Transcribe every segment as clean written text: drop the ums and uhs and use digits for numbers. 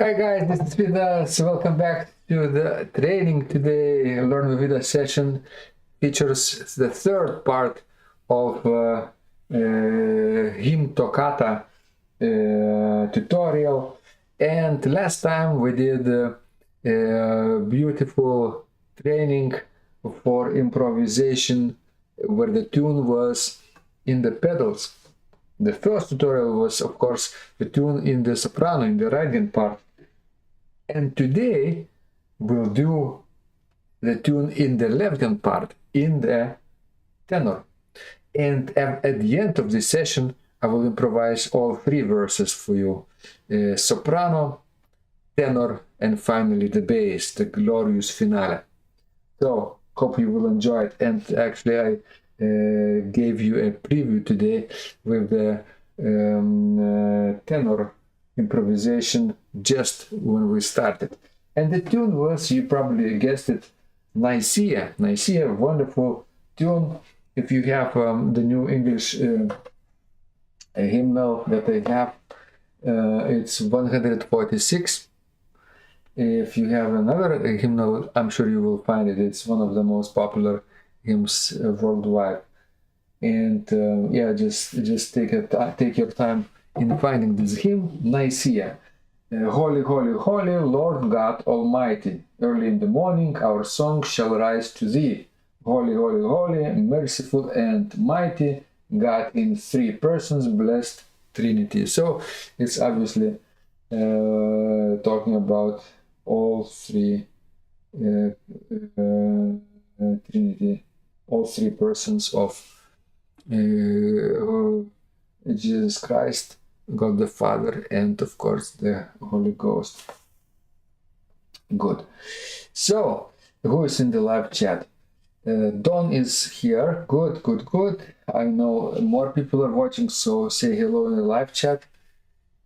Hi guys, this is Vidas. Welcome back to the training today. Learn with Vidas session features the third part of hymn Toccata tutorial. And last time we did a beautiful training for improvisation where the tune was in the pedals. The first tutorial was, of course, the tune in the soprano, in the right-hand part. And today we'll do the tune in the left-hand part, in the tenor. And at the end of this session, I will improvise all three verses for you. Soprano, tenor, and finally the bass, the glorious finale. So, hope you will enjoy it. And actually, I gave you a preview today with the tenor improvisation just when we started. And the tune was, you probably guessed it, Nicaea. Nicaea, wonderful tune. If you have the New English hymnal that they have, it's 146. If you have another hymnal, I'm sure you will find it. It's one of the most popular hymns worldwide. And yeah, just take your time in finding this hymn, Nicaea. Holy, holy, holy, Lord God Almighty. Early in the morning our song shall rise to thee. Holy, holy, holy, merciful and mighty, God in three persons, blessed Trinity. So it's obviously talking about all three Trinity, all three persons of Jesus Christ, God the Father, and of course the Holy Ghost. Good. So, who is in the live chat? Don is here. Good, good, good. I know more people are watching, so say hello in the live chat.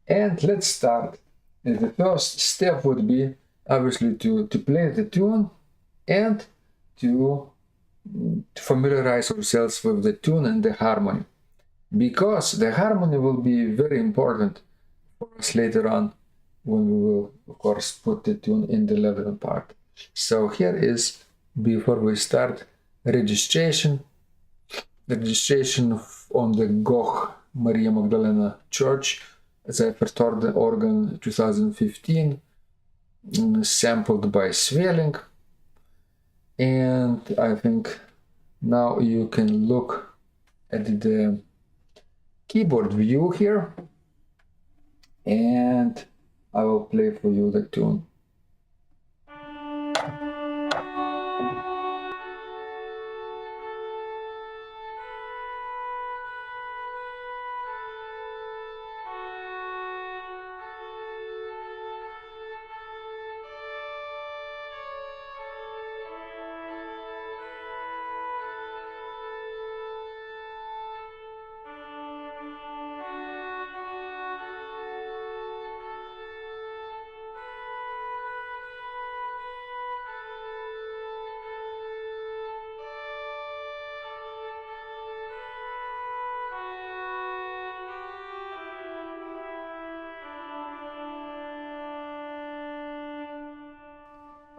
And let's start. The first step would be obviously to play the tune and to familiarize ourselves with the tune and the harmony, because the harmony will be very important for us later on when we will, of course, put the tune in the 11th part. So here is, before we start, registration on the Goch Maria Magdalena Church, Zeifertorde organ 2015, sampled by Svelling. And I think now you can look at the keyboard view here, and I will play for you the tune.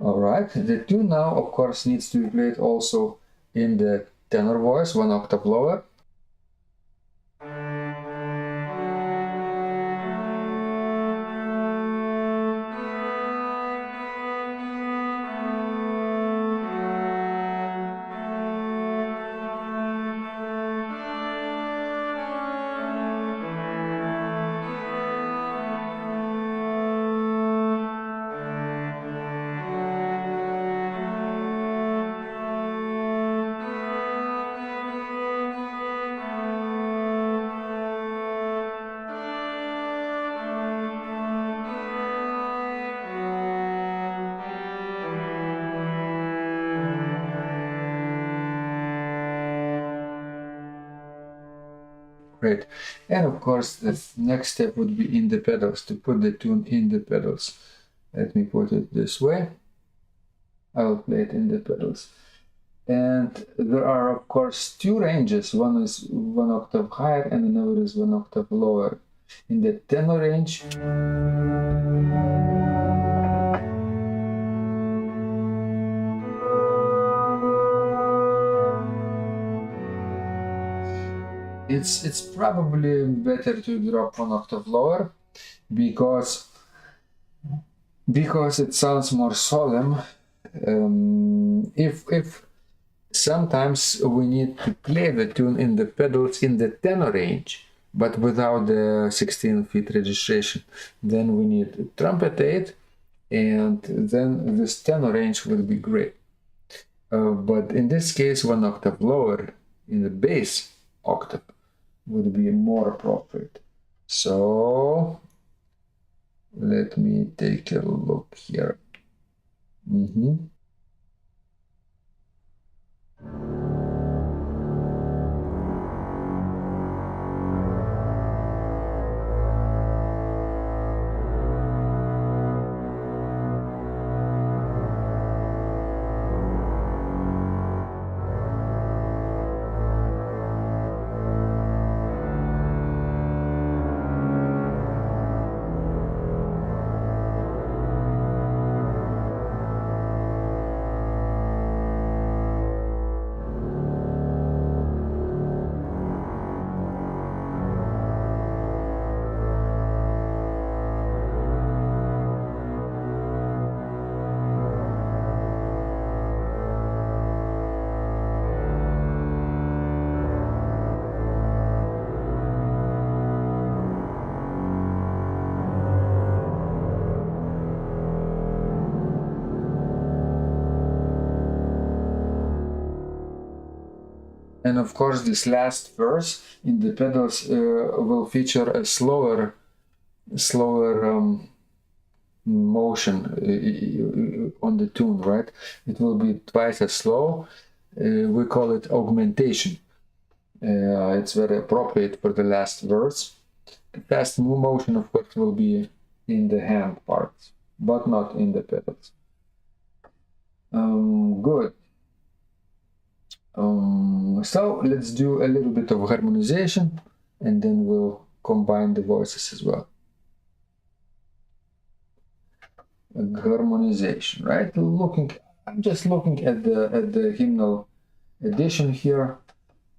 Alright, the tune now, of course, needs to be played also in the tenor voice, one octave lower. Great. And of course, the next step would be in the pedals, to put the tune in the pedals. Let me put it this way. I will play it in the pedals. And there are, of course, two ranges. One is one octave higher and another is one octave lower. In the tenor range, it's probably better to drop one octave lower because it sounds more solemn. If sometimes we need to play the tune in the pedals in the tenor range, but without the 16-feet registration, then we need trumpetate, and then this tenor range will be great. But in this case, one octave lower in the bass octave would be more appropriate. So let me take a look here. And of course, this last verse in the pedals will feature a slower motion on the tune, right? It will be twice as slow. We call it augmentation. It's very appropriate for the last verse. The fast motion, of course, will be in the hand parts, but not in the pedals. Good. So let's do a little bit of harmonization, and then we'll combine the voices as well. Harmonization, right? I'm just looking at the hymnal edition here,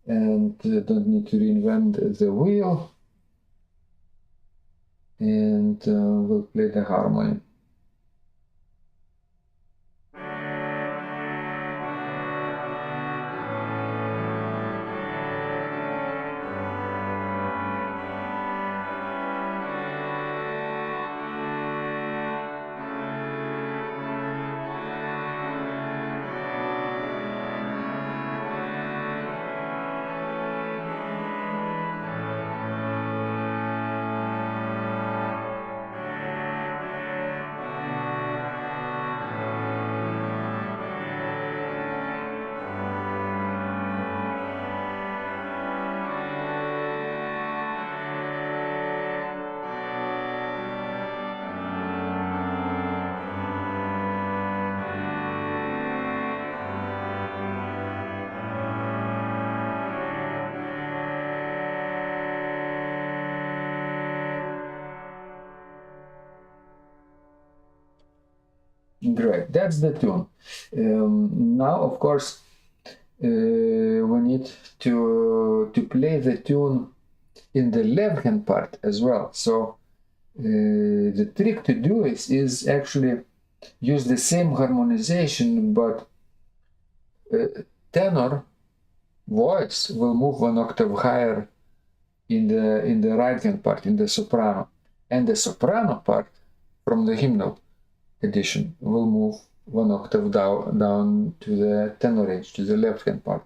and don't need to reinvent the wheel. And we'll play the harmony. Great, that's the tune. Now, of course, we need to play the tune in the left hand part as well. So the trick to do is actually use the same harmonization, but tenor voice will move one octave higher in the right hand part, in the soprano, and the soprano part from the hymnal edition will move one octave down to the tenor range, to the left hand part.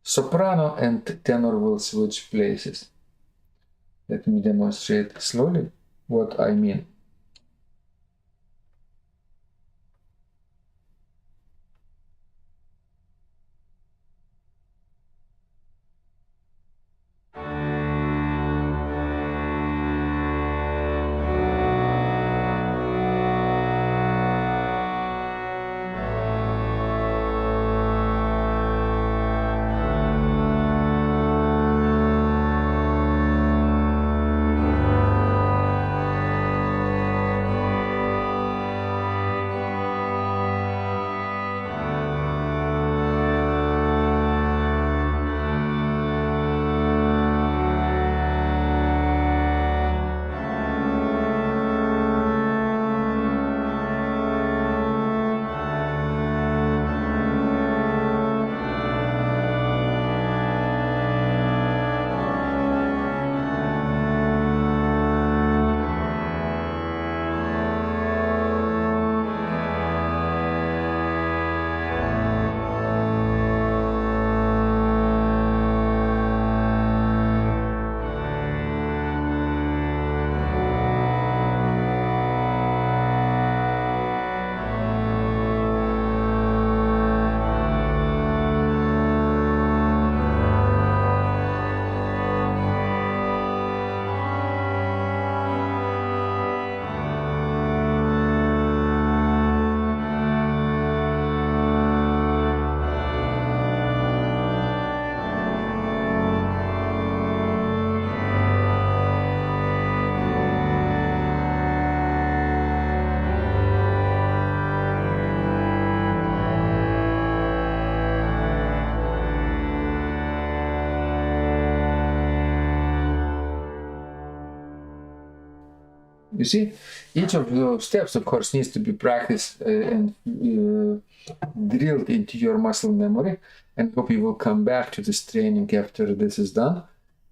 Soprano and tenor will switch places. Let me demonstrate slowly what I mean. You see, each of those steps, of course, needs to be practiced and drilled into your muscle memory. And hope you will come back to this training after this is done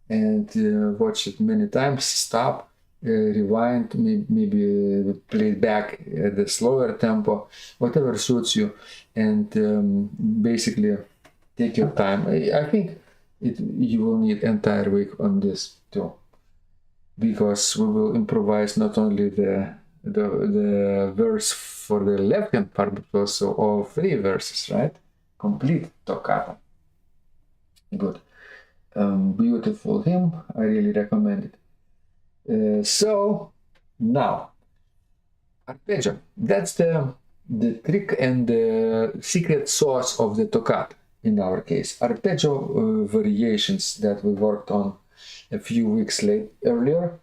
and watch it many times, stop, rewind, maybe play it back at the slower tempo, whatever suits you, and basically take your time. I think you will need entire week on this too, because we will improvise not only the verse for the left hand part, but also all three verses, right? Complete toccata. Good. Beautiful hymn. I really recommend it. So now, arpeggio. That's the trick and the secret sauce of the toccata in our case. Arpeggio variations that we worked on a few weeks earlier,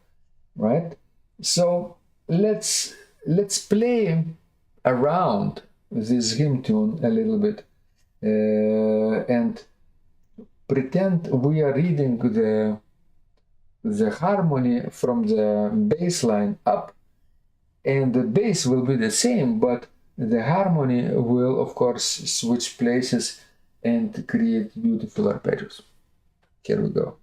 right? So let's play around this hymn tune a little bit and pretend we are reading the harmony from the bass line up, and the bass will be the same, but the harmony will of course switch places and create beautiful arpeggios. Here we go.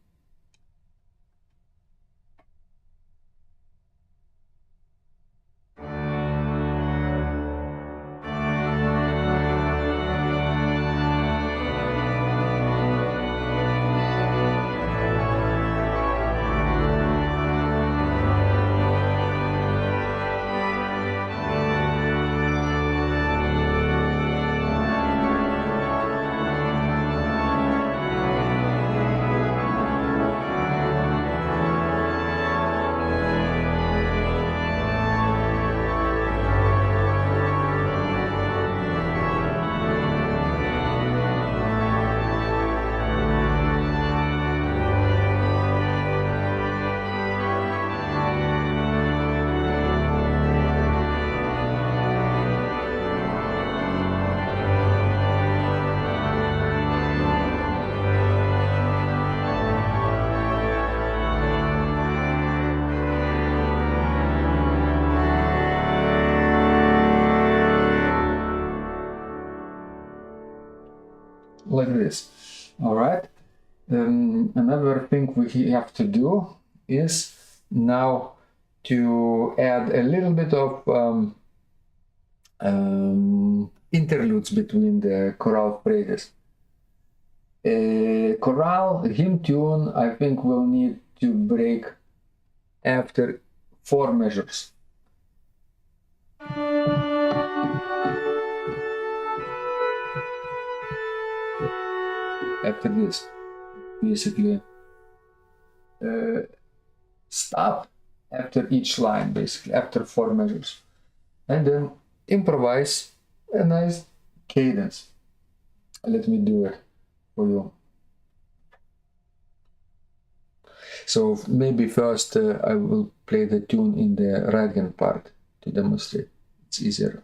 Like this. All right. Another thing we have to do is now to add a little bit of interludes between the chorale phrases. A chorale hymn tune, I think, will need to break after 4 measures. After this, basically stop after each line, basically after 4 measures, and then improvise a nice cadence. Let me do it for you. So maybe first I will play the tune in the right hand part to demonstrate. It's easier.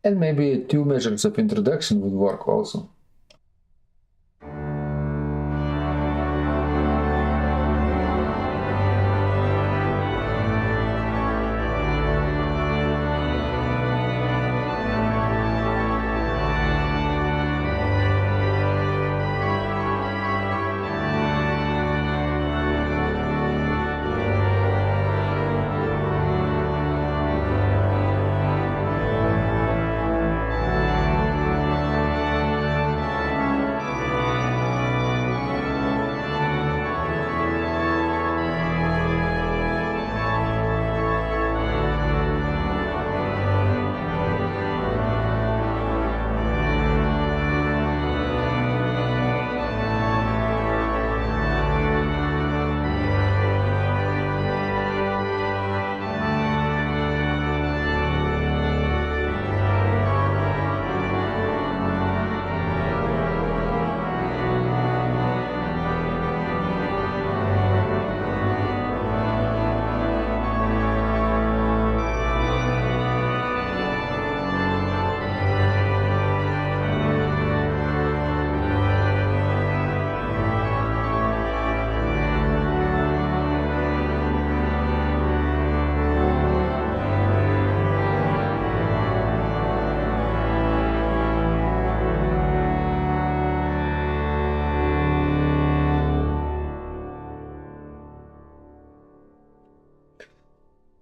And maybe 2 measures of introduction would work also.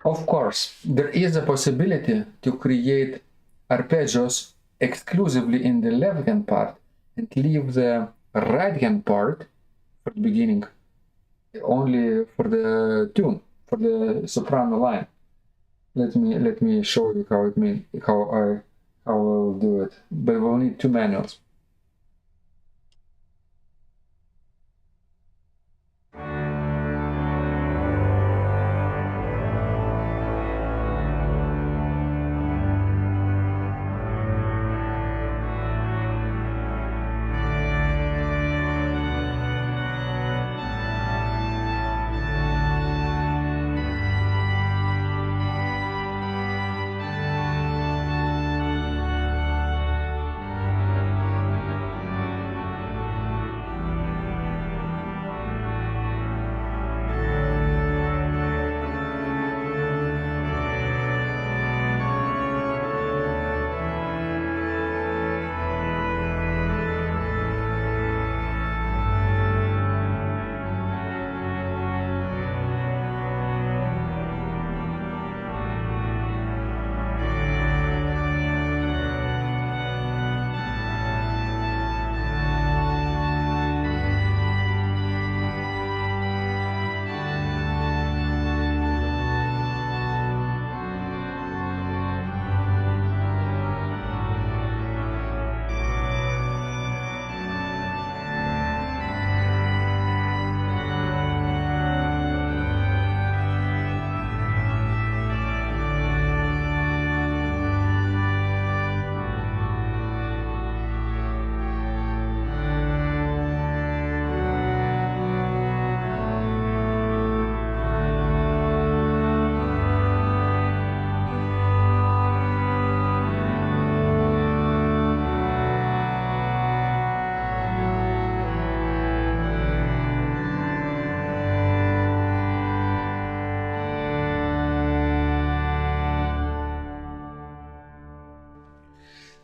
Of course, there is a possibility to create arpeggios exclusively in the left hand part and leave the right hand part for the beginning only for the tune, for the soprano line. Let me show you how I will do it. But we'll need two manuals.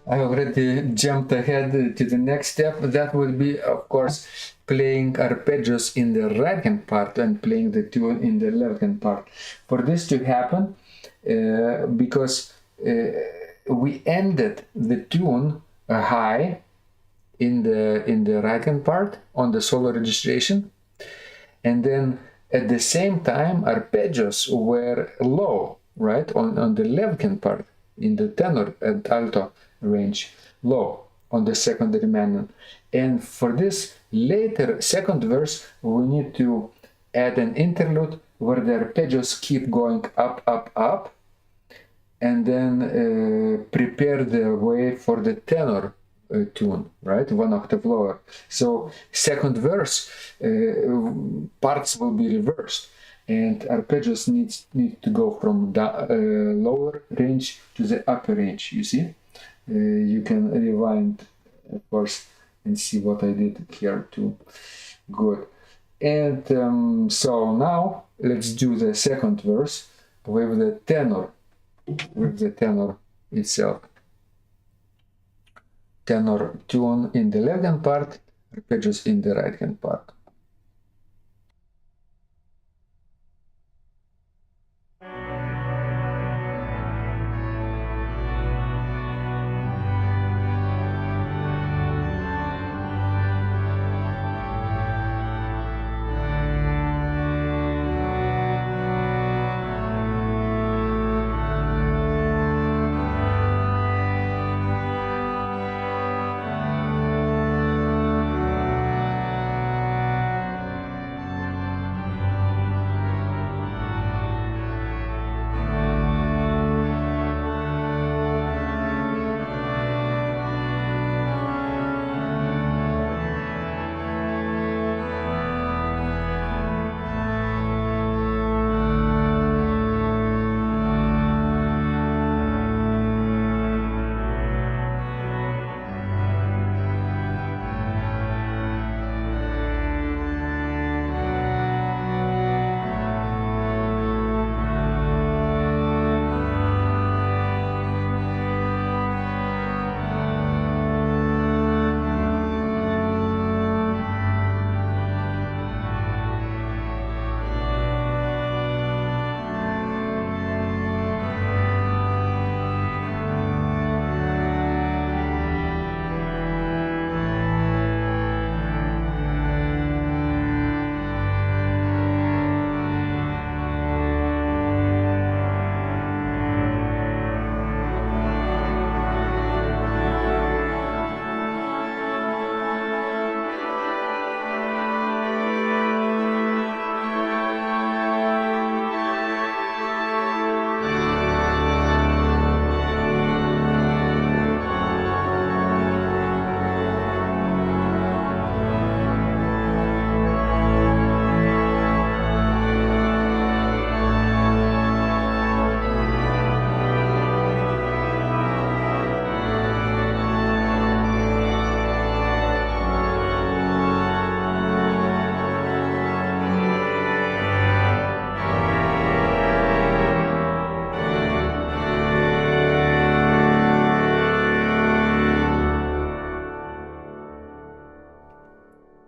I already jumped ahead to the next step. That would be, of course, playing arpeggios in the right hand part and playing the tune in the left hand part. For this to happen, because we ended the tune high in the right hand part on the solo registration, and then at the same time arpeggios were low, right, on the left hand part in the tenor and alto range, low on the secondary manual. And for this later second verse we need to add an interlude where the arpeggios keep going up, up, up, and then prepare the way for the tenor tune, right, one octave lower. So second verse parts will be reversed, and arpeggios need to go from the lower range to the upper range. You see, you can rewind, of course, and see what I did here too. Good. And so now let's do the second verse with the tenor itself. Tenor tune in the left hand part, arpeggios in the right hand part.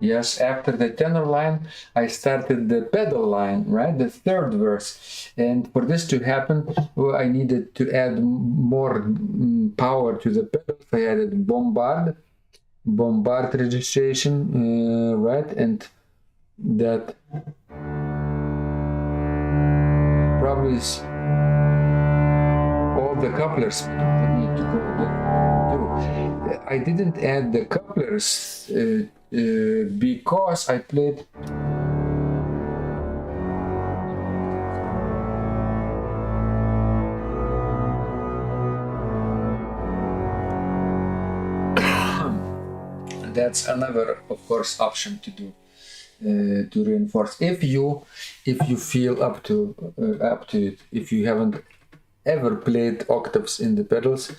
Yes, after the tenor line, I started the pedal line, right? The third verse. And for this to happen, well, I needed to add more power to the pedals. I added bombard registration, right? And that probably is all the couplers we need to go do. I didn't add the couplers because I played that's another, of course, option to do, to reinforce if you feel up to it. If you haven't ever played octaves in the pedals,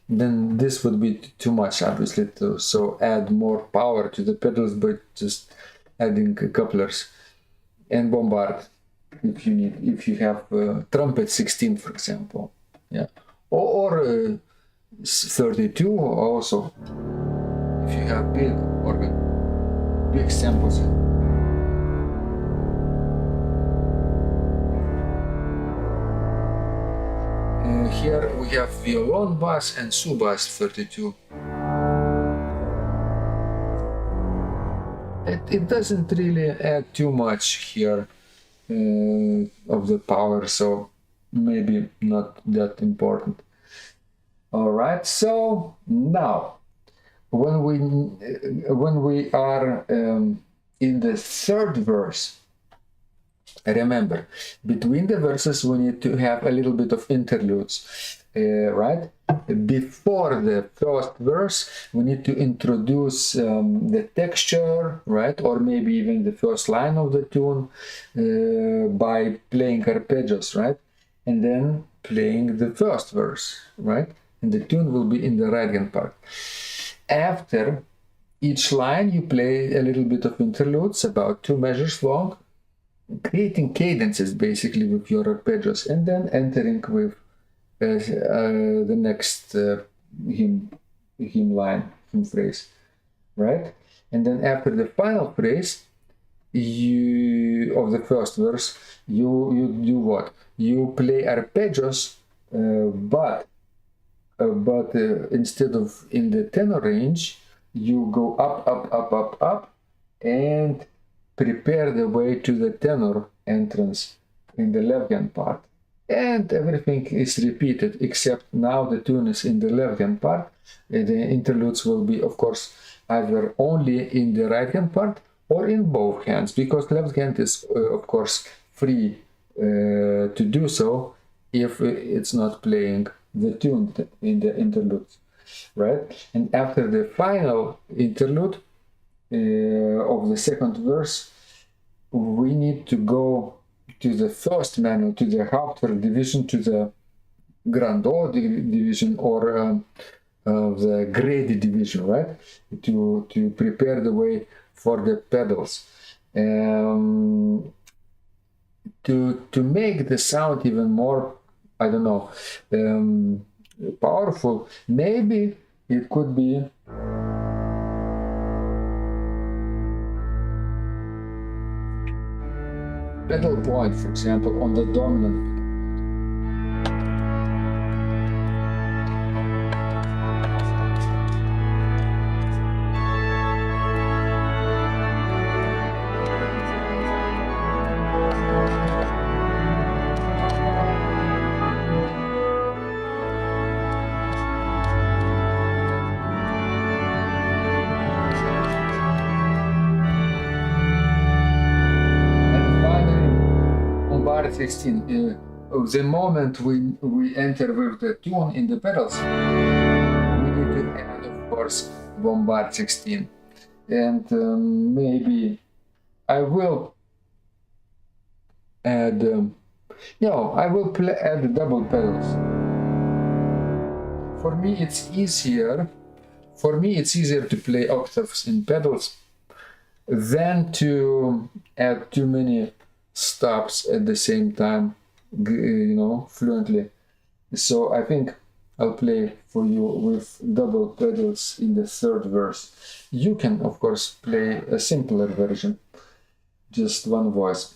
then this would be too much, obviously, to so add more power to the pedals by just adding couplers and bombard if you need, if you have trumpet 16, for example, yeah, or 32 also, if you have big organ, big samples. Here we have violin bass and sub-bass 32. It doesn't really add too much here of the power, so maybe not that important. All right, so now when we are in the third verse, remember, between the verses we need to have a little bit of interludes, right? Before the first verse we need to introduce the texture, right? Or maybe even the first line of the tune by playing arpeggios, right? And then playing the first verse, right? And the tune will be in the right hand part. After each line you play a little bit of interludes, about 2 measures long, creating cadences basically with your arpeggios, and then entering with the next hymn phrase, right? And then after the final phrase of the first verse, you do what? You play arpeggios, but instead of in the tenor range, you go up, and prepare the way to the tenor entrance in the left hand part, and everything is repeated, except now the tune is in the left hand part. The interludes will be, of course, either only in the right hand part or in both hands, because left hand is of course free to do so if it's not playing the tune in the interludes, right? And after the final interlude of the second verse, we need to go to the first manual, to the Hauptwerk division, to the Grandot division, or the Grady division, right? To prepare the way for the pedals. To make the sound even more, I don't know, powerful, maybe it could be pedal point, for example, on the dominant. And 16, the moment we enter with the tune in the pedals, we need to add, of course, bombard 16, and maybe I will add I will add double pedals. For me it's easier to play octaves in pedals than to add too many stops at the same time, fluently. So I think I'll play for you with double pedals in the third verse. You can, of course, play a simpler version, just one voice,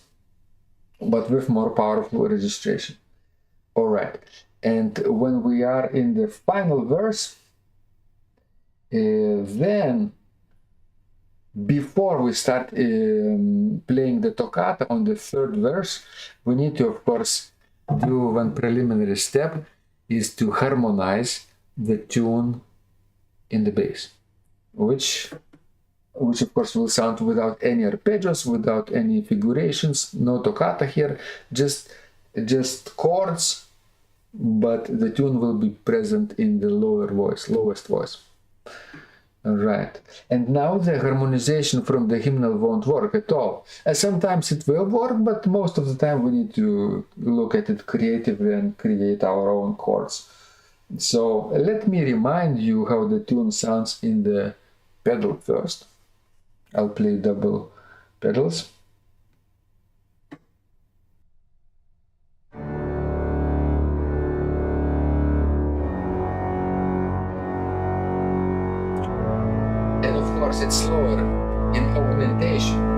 but with more powerful registration. All right, and when we are in the final verse, then before we start playing the toccata on the third verse, we need to, of course, do one preliminary step, is to harmonize the tune in the bass, which of course will sound without any arpeggios, without any figurations, no toccata here, just chords, but the tune will be present in the lowest voice. All right, and now the harmonization from the hymnal won't work at all. Sometimes it will work, but most of the time we need to look at it creatively and create our own chords. So let me remind you how the tune sounds in the pedal first. I'll play double pedals. It's slower in augmentation.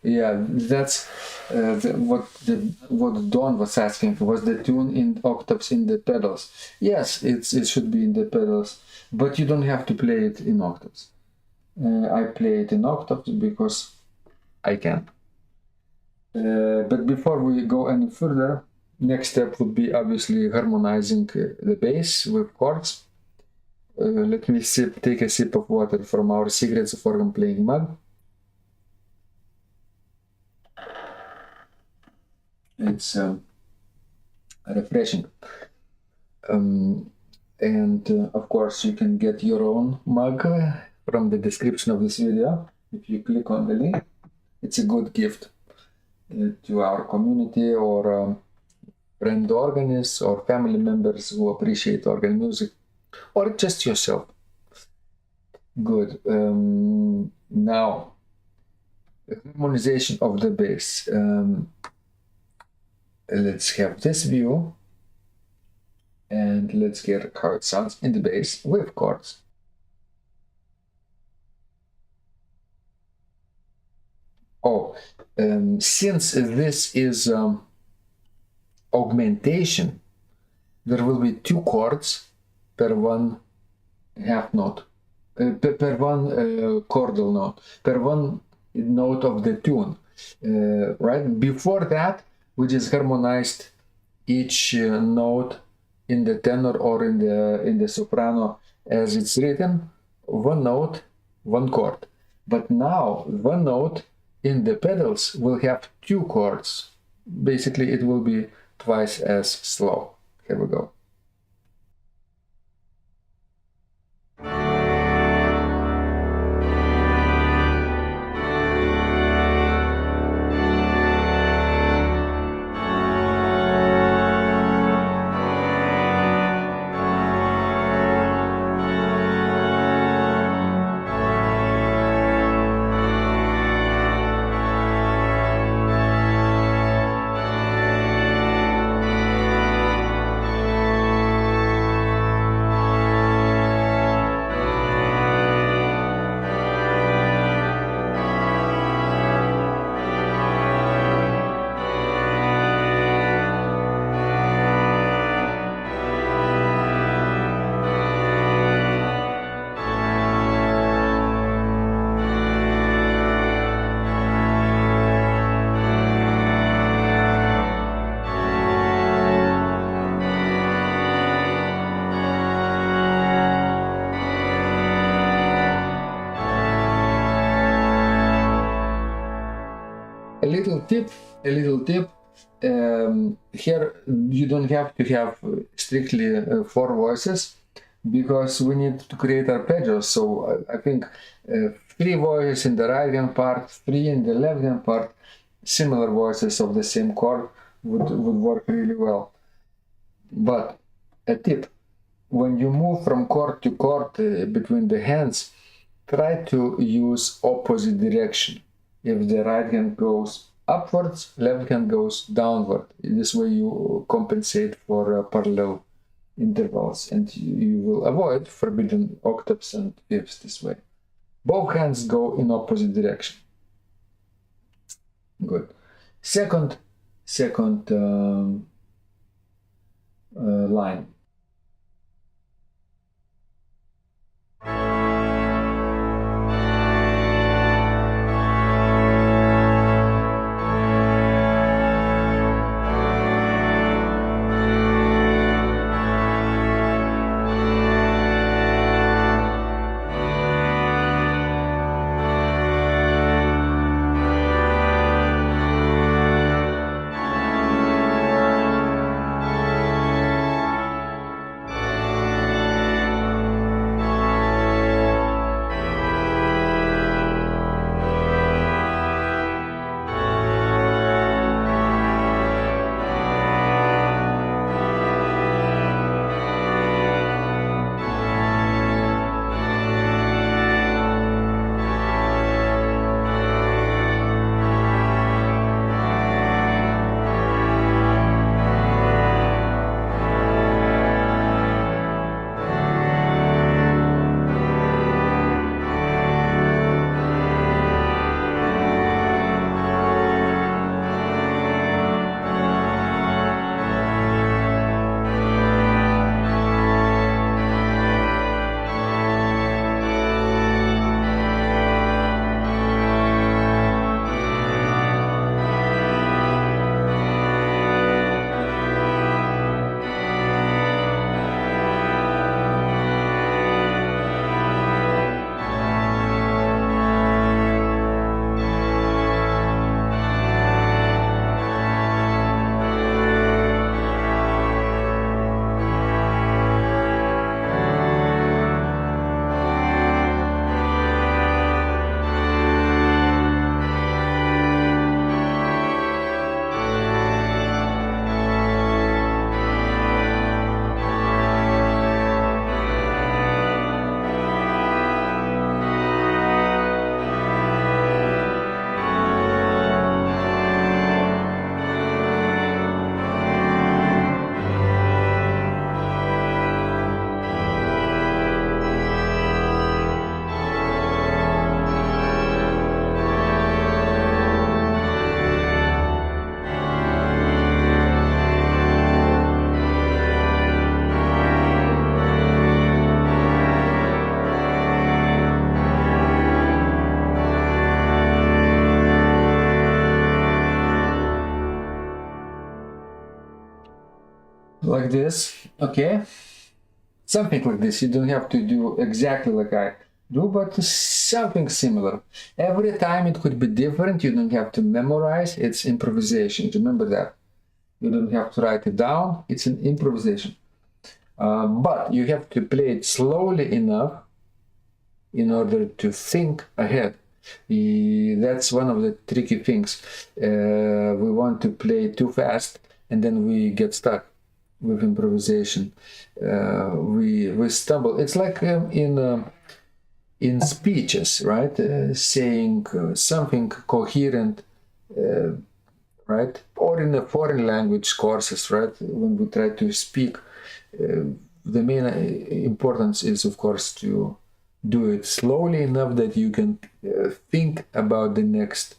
Yeah, that's what Don was asking. Was the tune in octaves in the pedals? Yes, it should be in the pedals, but you don't have to play it in octaves. I play it in octaves because I can. But before we go any further, next step would be obviously harmonizing the bass with chords. Let me take a sip of water from our Secrets of Organ Playing mug. It's refreshing. And of course, you can get your own mug from the description of this video. If you click on the link, it's a good gift to our community or friend organists or family members who appreciate organ music, or just yourself. Good. Now, harmonization of the bass. Let's have this view and let's get how it sounds in the bass with chords. Oh, since this is augmentation, there will be two chords per one half note, per one chordal note, per one note of the tune, right? Before that, we just harmonized each note in the tenor or in the soprano as it's written, one note, one chord. But now one note in the pedals will have two chords. Basically, it will be twice as slow. Here we go. a little tip. Here you don't have to have strictly 4 voices, because we need to create arpeggios. So I think 3 voices in the right hand part, 3 in the left hand part, similar voices of the same chord would work really well. But a tip, when you move from chord to chord between the hands, try to use opposite direction. If the right hand goes upwards, left hand goes downward. This way you compensate for parallel intervals, and you will avoid forbidden octaves and fifths this way. Both hands go in opposite direction. Good. Second line. Like this, okay? Something like this. You don't have to do exactly like I do, but something similar. Every time it could be different. You don't have to memorize. It's improvisation. Remember that. You don't have to write it down. It's an improvisation. But you have to play it slowly enough in order to think ahead. That's one of the tricky things. We want to play too fast, and then we get stuck with improvisation. We stumble. It's like in speeches, right? Saying something coherent, right? Or in a foreign language courses, right? When we try to speak, the main importance is, of course, to do it slowly enough that you can think about the next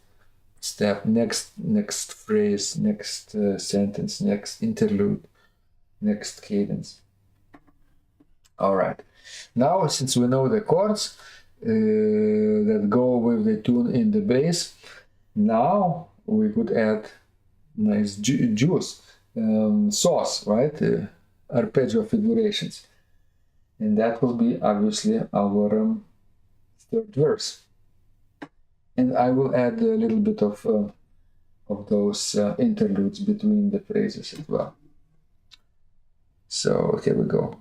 step, next phrase, next sentence, next interlude, next cadence. All right. Now, since we know the chords that go with the tune in the bass, now we could add nice juice, sauce, right? Arpeggio figurations. And that will be obviously our third verse. And I will add a little bit of of those interludes between the phrases as well. So here we go.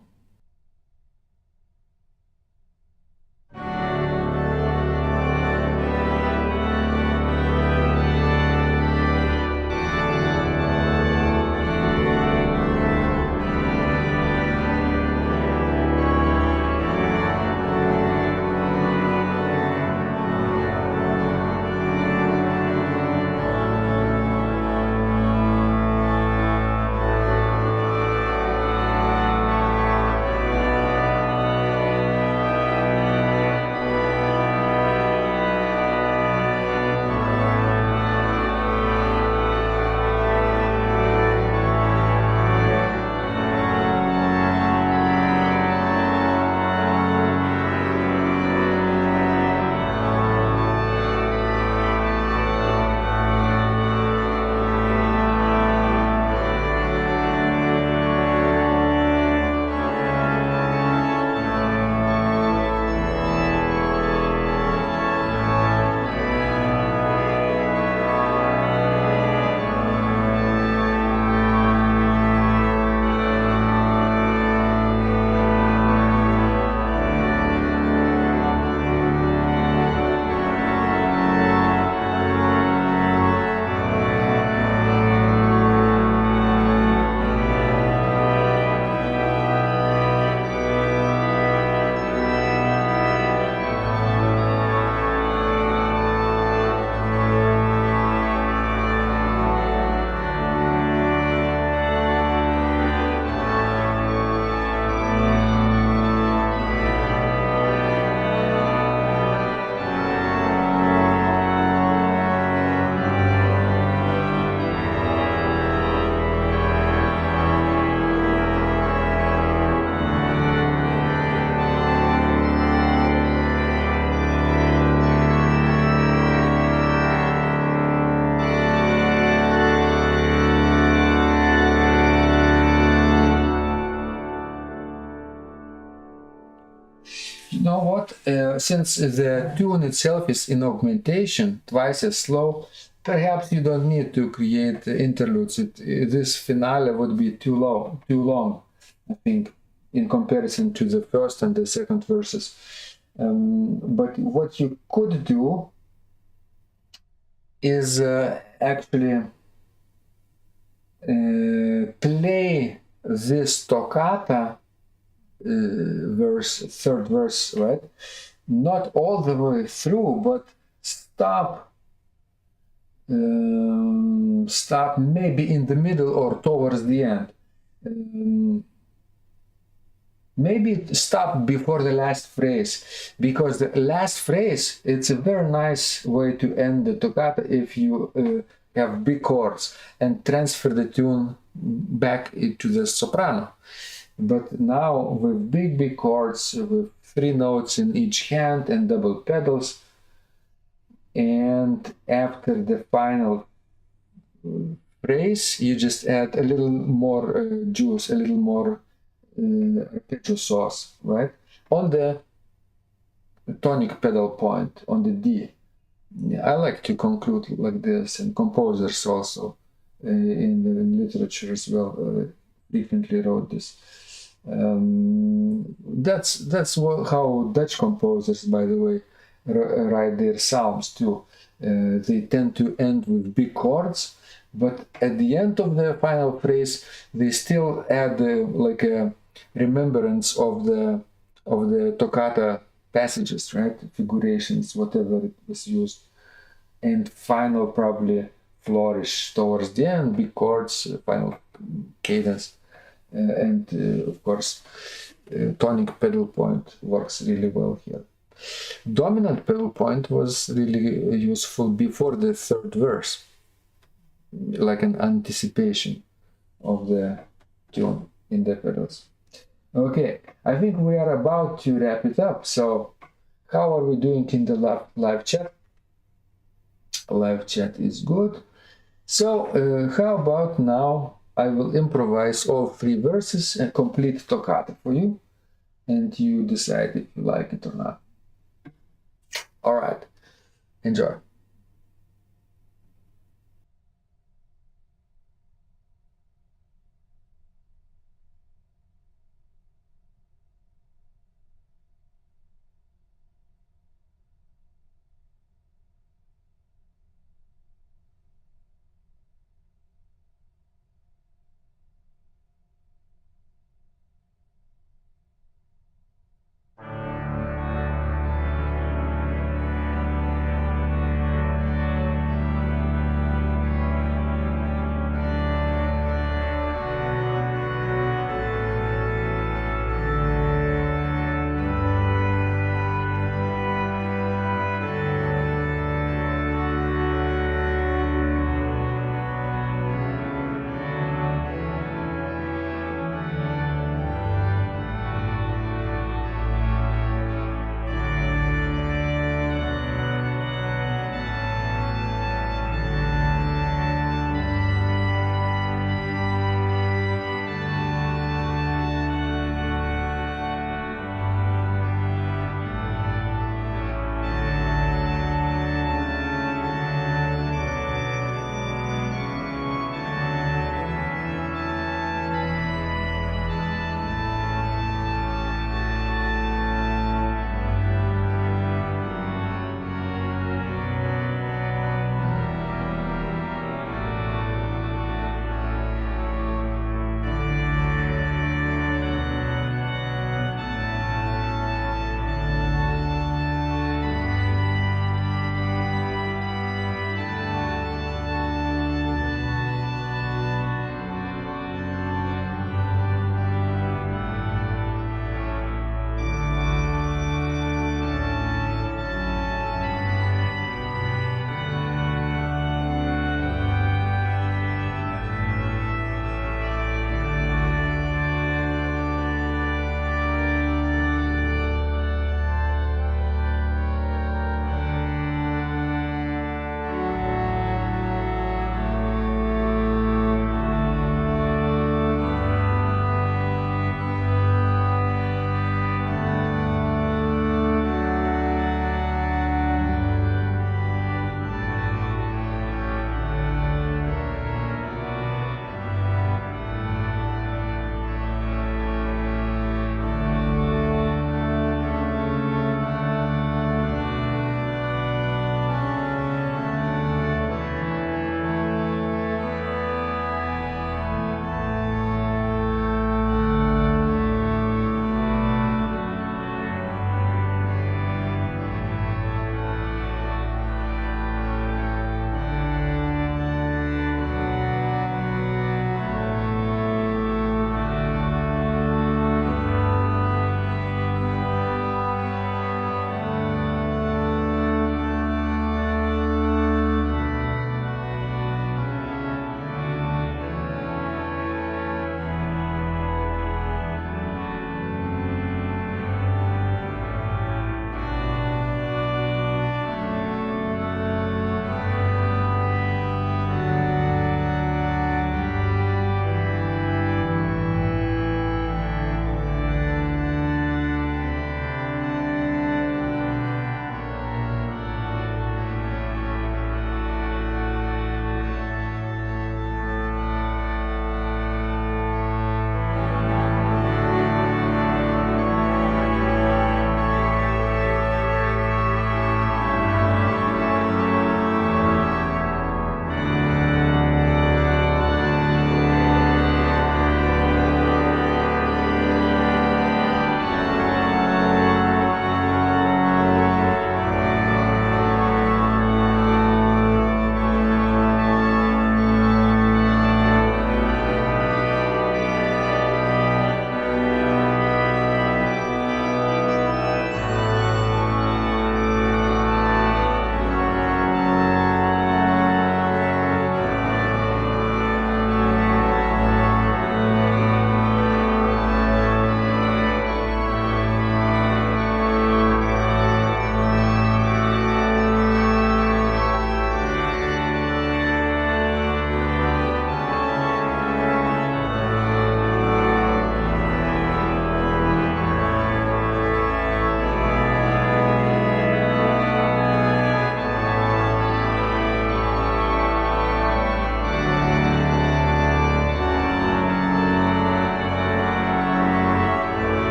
You know what? Since the tune itself is in augmentation, twice as slow, perhaps you don't need to create interludes. This finale would be too long, I think, in comparison to the first and the second verses. But what you could do is actually play this toccata third verse, right? Not all the way through, but stop maybe in the middle or towards the end. Maybe stop before the last phrase, because the last phrase, it's a very nice way to end the toccata if you have big chords and transfer the tune back into the soprano. But now with big chords, with 3 notes in each hand and double pedals, and after the final phrase, you just add a little more juice, a little more arpeggio sauce, right? On the tonic pedal point, on the D. I like to conclude like this, and composers also in the literature as well frequently wrote this. That's how Dutch composers, by the way, write their psalms too. They tend to end with big chords, but at the end of the final phrase, they still add like a remembrance of the toccata passages, right? Figurations, whatever it was used, and final probably flourish towards the end, big chords, final cadence. And of course, tonic pedal point works really well here. Dominant pedal point was really useful before the third verse, like an anticipation of the tune in the pedals. Okay, I think we are about to wrap it up. So, how are we doing in the live chat? Live chat is good. So, how about now? I will improvise all 3 verses and complete toccata for you, and you decide if you like it or not. All right, enjoy.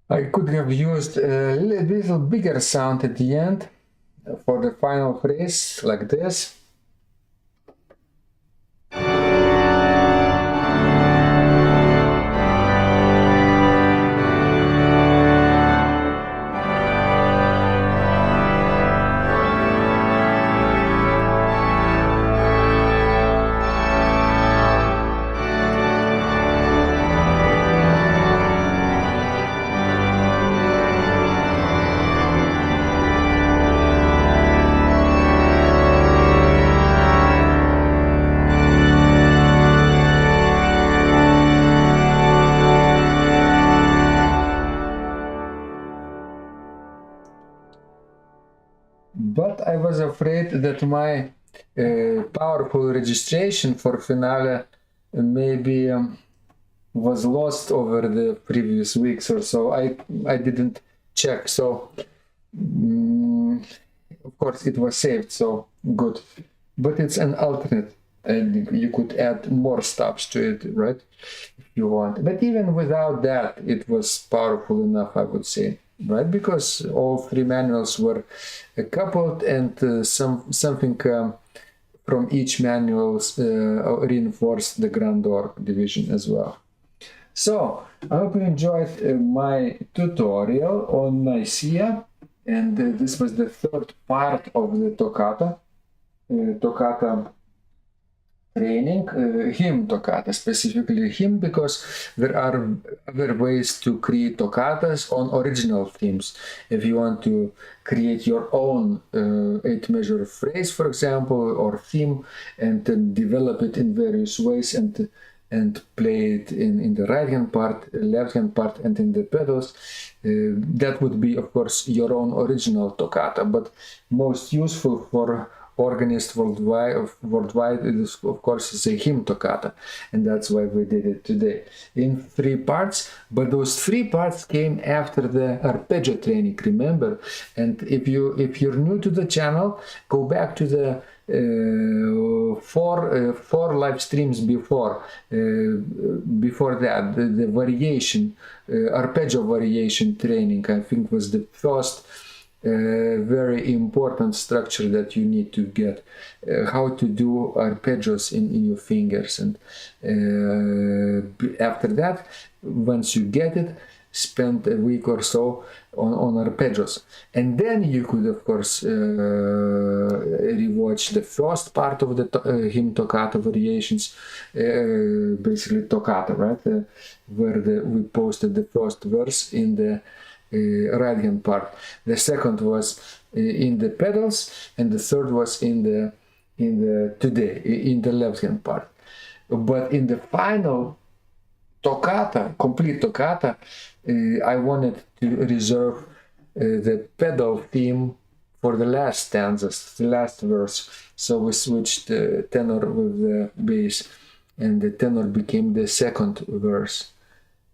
I could have used a little bigger sound at the end for the final phrase, like this. But I was afraid that my powerful registration for finale maybe was lost over the previous weeks or so. I didn't check, so of course it was saved, so good. But it's an alternate, and you could add more stops to it, right? If you want. But even without that, it was powerful enough, I would say, right? Because all three manuals were coupled, and something from each manual reinforced the grandeur division as well. So, I hope you enjoyed my tutorial on Nicaea, and this was the third part of the toccata. Toccata training, hymn toccata, specifically hymn, because there are other ways to create toccatas on original themes. If you want to create your own 8-measure phrase, for example, or theme, and then develop it in various ways and play it in the right hand part, left hand part, and in the pedals, that would be, of course, your own original toccata. But most useful for organist worldwide it is, of course, is a hymn toccata, and that's why we did it today in 3 parts. But those 3 parts came after the arpeggio training, remember. And if you're new to the channel, go back to the four live streams before that, the variation, arpeggio variation training, I think, was the first very important structure that you need to get, how to do arpeggios in your fingers. And after that, once you get it, spend a week or so on arpeggios, and then you could, of course, rewatch the first part of the hymn toccata variations, basically toccata, right, where we posted the first verse in the right hand part. The second was in the pedals, and the third was in the left hand part. But in the final toccata, complete toccata, I wanted to reserve the pedal theme for the last stanzas, the last verse. So we switched the tenor with the bass, and the tenor became the second verse,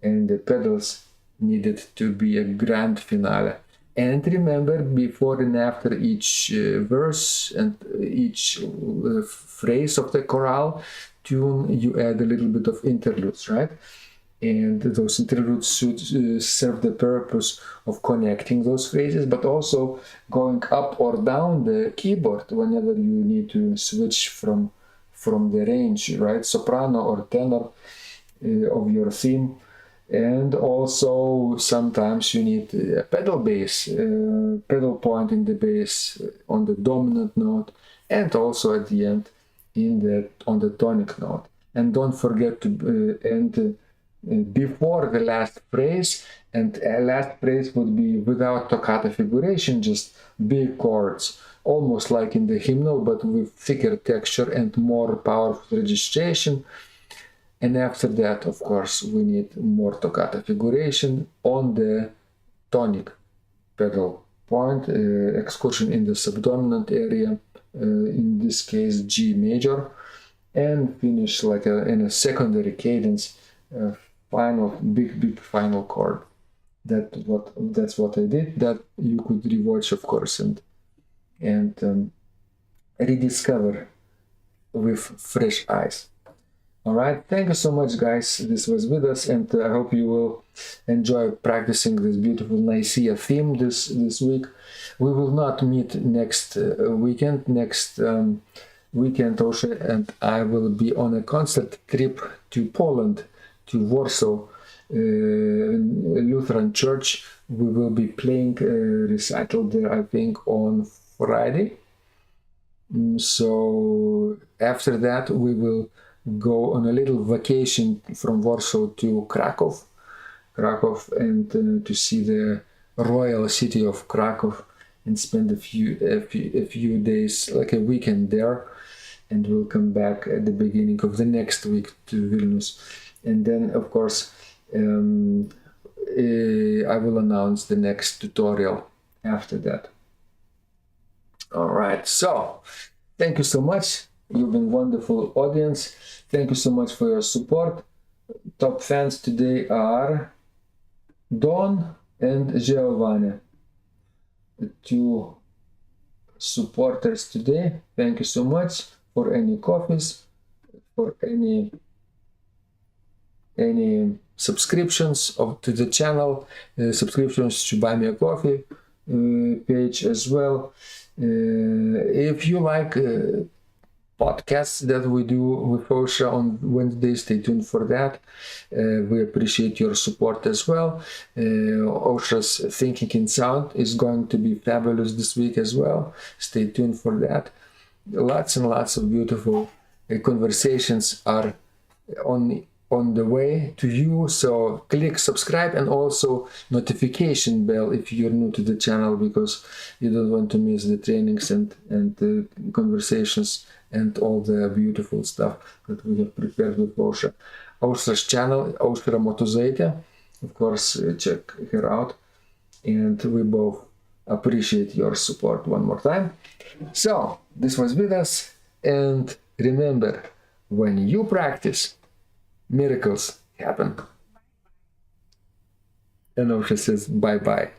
and the pedals needed to be a grand finale. And remember, before and after each verse and each phrase of the chorale tune, you add a little bit of interludes, right? And those interludes should serve the purpose of connecting those phrases, but also going up or down the keyboard whenever you need to switch from the range, right? Soprano or tenor of your theme. And also sometimes you need a pedal bass, pedal point in the bass on the dominant note, and also at the end on the tonic note. And don't forget to end before the last phrase, and last phrase would be without toccata figuration, just big chords, almost like in the hymnal, but with thicker texture and more powerful registration. And after that, of course, we need more toccata figuration on the tonic pedal point, excursion in the subdominant area, in this case G major, and finish like in a secondary cadence, final big final chord. That's what I did. That you could rewatch, of course, and rediscover with fresh eyes. All right, thank you so much, guys. This was Vidas, and I hope you will enjoy practicing this beautiful Nicaea theme this week. We will not meet next weekend. Next weekend, Osha and I will be on a concert trip to Poland, to Warsaw Lutheran Church. We will be playing a recital there, I think, on Friday. So after that, we will go on a little vacation from Warsaw to Krakow, and to see the royal city of Krakow, and spend a few days, like a weekend there, and we'll come back at the beginning of the next week to Vilnius, and then of course I will announce the next tutorial after that. All right, so thank you so much. You've been wonderful audience. Thank you so much for your support. Top fans today are Don and Giovanni, the two supporters today. Thank you so much for any coffees, for any subscriptions to the channel, subscriptions to Buy Me a Coffee page as well. If you like podcasts that we do with Osha on Wednesday, stay tuned for that. We appreciate your support as well. Osha's Thinking in Sound is going to be fabulous this week as well. Stay tuned for that. Lots and lots of beautiful conversations are on the way to you, so click subscribe and also notification bell if you're new to the channel, because you don't want to miss the trainings and the conversations and all the beautiful stuff that we have prepared with Osha. Osha's channel, Osha Motuzaitė, of course, check her out, and we both appreciate your support one more time. So this was Vidas, and remember, when you practice, miracles happen. And Osha says bye-bye.